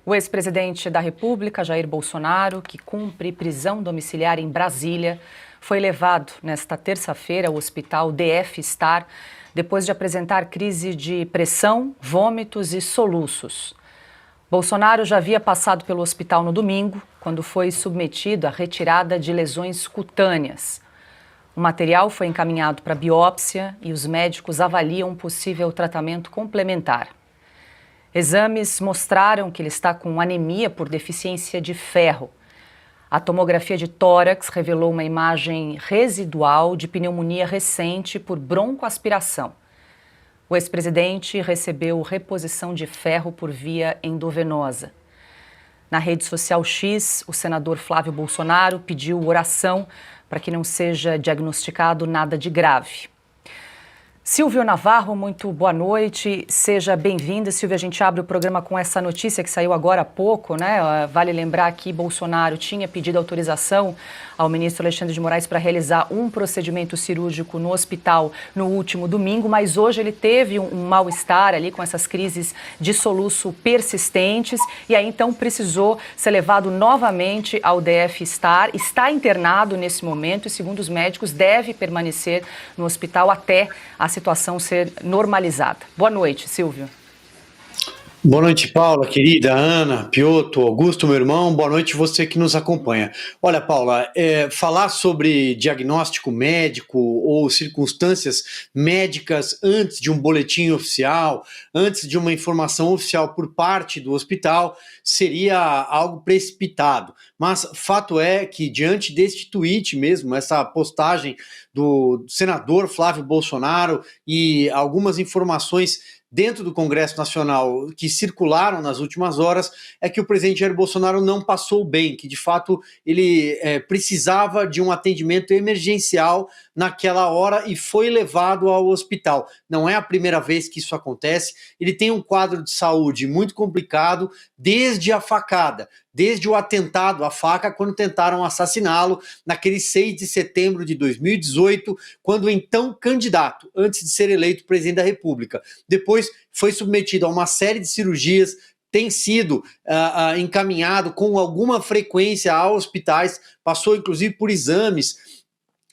O ex-presidente da República, Jair Bolsonaro, que cumpre prisão domiciliar em Brasília, foi levado nesta terça-feira ao hospital DF Star depois de apresentar crise de pressão, vômitos e soluços. Bolsonaro já havia passado pelo hospital no domingo, quando foi submetido à retirada de lesões cutâneas. O material foi encaminhado para biópsia e os médicos avaliam um possível tratamento complementar. Exames mostraram que ele está com anemia por deficiência de ferro. A tomografia de tórax revelou uma imagem residual de pneumonia recente por broncoaspiração. O ex-presidente recebeu reposição de ferro por via endovenosa. Na rede social X, o senador Flávio Bolsonaro pediu oração para que não seja diagnosticado nada de grave. Silvio Navarro, muito boa noite, seja bem-vinda. Silvio, a gente abre o programa com essa notícia que saiu agora há pouco, né? Vale lembrar que Bolsonaro tinha pedido autorização ao ministro Alexandre de Moraes para realizar um procedimento cirúrgico no hospital no último domingo, mas hoje ele teve um mal-estar ali com essas crises de soluço persistentes e aí então precisou ser levado novamente ao DF Star. Está internado nesse momento e, segundo os médicos, deve permanecer no hospital até a situação ser normalizada. Boa noite, Silvio. Boa noite, Paula, querida, Ana, Piotr, Augusto, meu irmão, boa noite você que nos acompanha. Olha, Paula, falar sobre diagnóstico médico ou circunstâncias médicas antes de um boletim oficial, antes de uma informação oficial por parte do hospital, seria algo precipitado. Mas fato é que, diante deste tweet mesmo, essa postagem do senador Flávio Bolsonaro e algumas informações dentro do Congresso Nacional que circularam nas últimas horas, é que o presidente Jair Bolsonaro não passou bem, que de fato ele precisava de um atendimento emergencial naquela hora e foi levado ao hospital. Não é a primeira vez que isso acontece, ele tem um quadro de saúde muito complicado desde a facada, desde o atentado à faca, quando tentaram assassiná-lo, naquele 6 de setembro de 2018, quando o então candidato, antes de ser eleito presidente da República, depois foi submetido a uma série de cirurgias, tem sido encaminhado com alguma frequência a hospitais, passou inclusive por exames,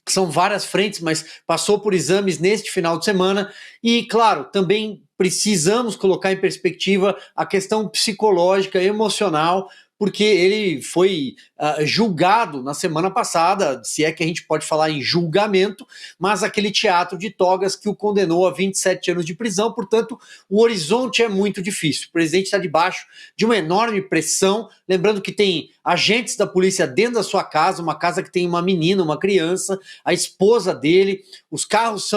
são várias frentes, mas passou por exames neste final de semana e, claro, também precisamos colocar em perspectiva a questão psicológica, emocional, porque ele foi julgado na semana passada, se é que a gente pode falar em julgamento, mas aquele teatro de togas que o condenou a 27 anos de prisão, portanto, o horizonte é muito difícil. O presidente está debaixo de uma enorme pressão, lembrando que tem agentes da polícia dentro da sua casa, uma casa que tem uma menina, uma criança, a esposa dele, os carros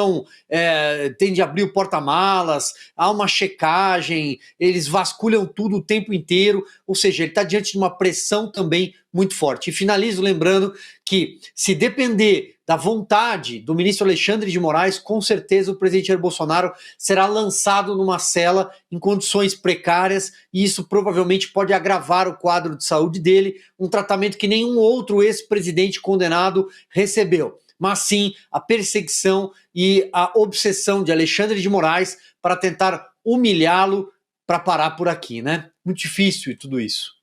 tem de abrir o porta-malas, há uma checagem, eles vasculham tudo o tempo inteiro, ou seja, ele está diante de uma pressão também muito forte. E finalizo lembrando que, se depender da vontade do ministro Alexandre de Moraes, com certeza o presidente Jair Bolsonaro será lançado numa cela em condições precárias e isso provavelmente pode agravar o quadro de saúde dele, um tratamento que nenhum outro ex-presidente condenado recebeu. Mas sim a perseguição e a obsessão de Alexandre de Moraes para tentar humilhá-lo para parar por aqui, né? Muito difícil e tudo isso.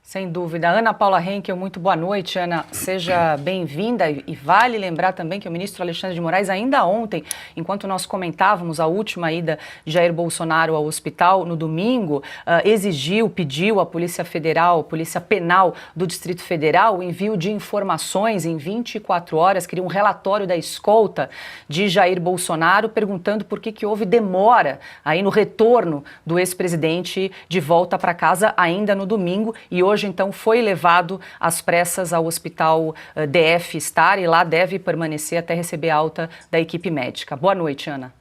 Sem dúvida. Ana Paula Henkel, muito boa noite, Ana. Seja bem-vinda e vale lembrar também que o ministro Alexandre de Moraes ainda ontem, enquanto nós comentávamos a última ida de Jair Bolsonaro ao hospital no domingo, pediu à Polícia Federal, Polícia Penal do Distrito Federal, o envio de informações em 24 horas, queria um relatório da escolta de Jair Bolsonaro, perguntando por que houve demora aí no retorno do ex-presidente de volta para casa ainda no domingo e hoje então foi levado às pressas ao hospital DF Star e lá deve permanecer até receber alta da equipe médica. Boa noite, Ana.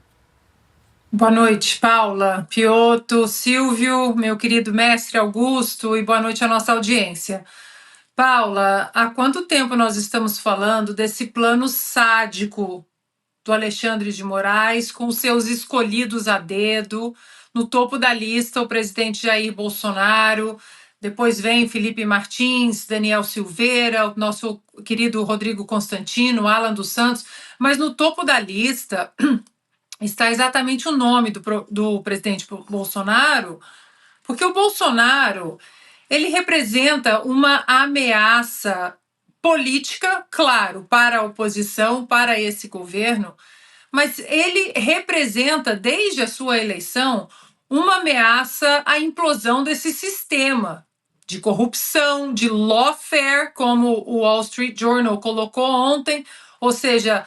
Boa noite, Paula, Piotr, Silvio, meu querido mestre Augusto e boa noite à nossa audiência. Paula, há quanto tempo nós estamos falando desse plano sádico do Alexandre de Moraes com seus escolhidos a dedo, no topo da lista o presidente Jair Bolsonaro, depois vem Felipe Martins, Daniel Silveira, o nosso querido Rodrigo Constantino, Alan dos Santos, mas no topo da lista está exatamente o nome do presidente Bolsonaro, Porque o Bolsonaro, ele representa uma ameaça política, claro, para a oposição, para esse governo, mas ele representa, desde a sua eleição, uma ameaça à implosão desse sistema de corrupção, de lawfare, como o Wall Street Journal colocou ontem, ou seja,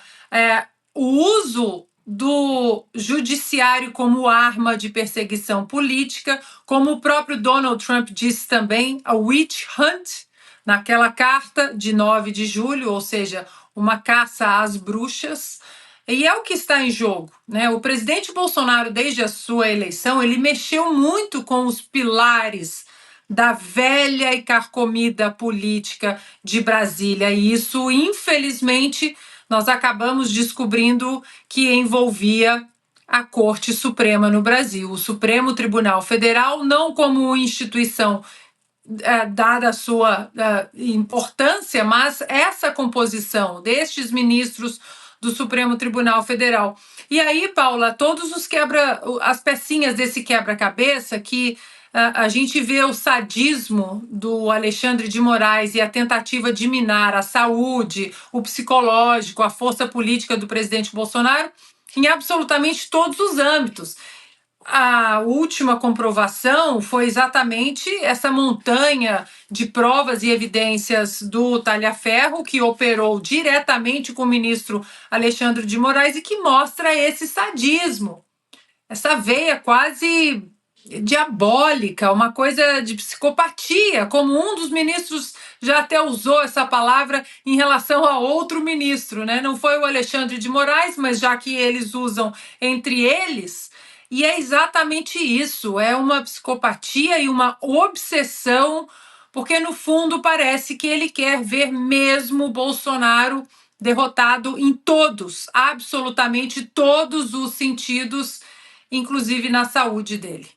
o uso do judiciário como arma de perseguição política, como o próprio Donald Trump disse também, a witch hunt, naquela carta de 9 de julho, ou seja, uma caça às bruxas. E é o que está em jogo, né? O presidente Bolsonaro, desde a sua eleição, ele mexeu muito com os pilares da velha e carcomida política de Brasília. E isso, infelizmente, nós acabamos descobrindo que envolvia a Corte Suprema no Brasil, o Supremo Tribunal Federal, não como instituição dada a sua importância, mas essa composição destes ministros do Supremo Tribunal Federal. E aí, Paula, todos as pecinhas desse quebra-cabeça que a gente vê o sadismo do Alexandre de Moraes e a tentativa de minar a saúde, o psicológico, a força política do presidente Bolsonaro em absolutamente todos os âmbitos. A última comprovação foi exatamente essa montanha de provas e evidências do Talhaferro, que operou diretamente com o ministro Alexandre de Moraes e que mostra esse sadismo, essa veia quase diabólica, uma coisa de psicopatia, como um dos ministros já até usou essa palavra em relação a outro ministro, né? Não foi o Alexandre de Moraes, mas já que eles usam entre eles, e é exatamente isso, é uma psicopatia e uma obsessão, porque no fundo parece que ele quer ver mesmo Bolsonaro derrotado em todos, absolutamente todos os sentidos, inclusive na saúde dele.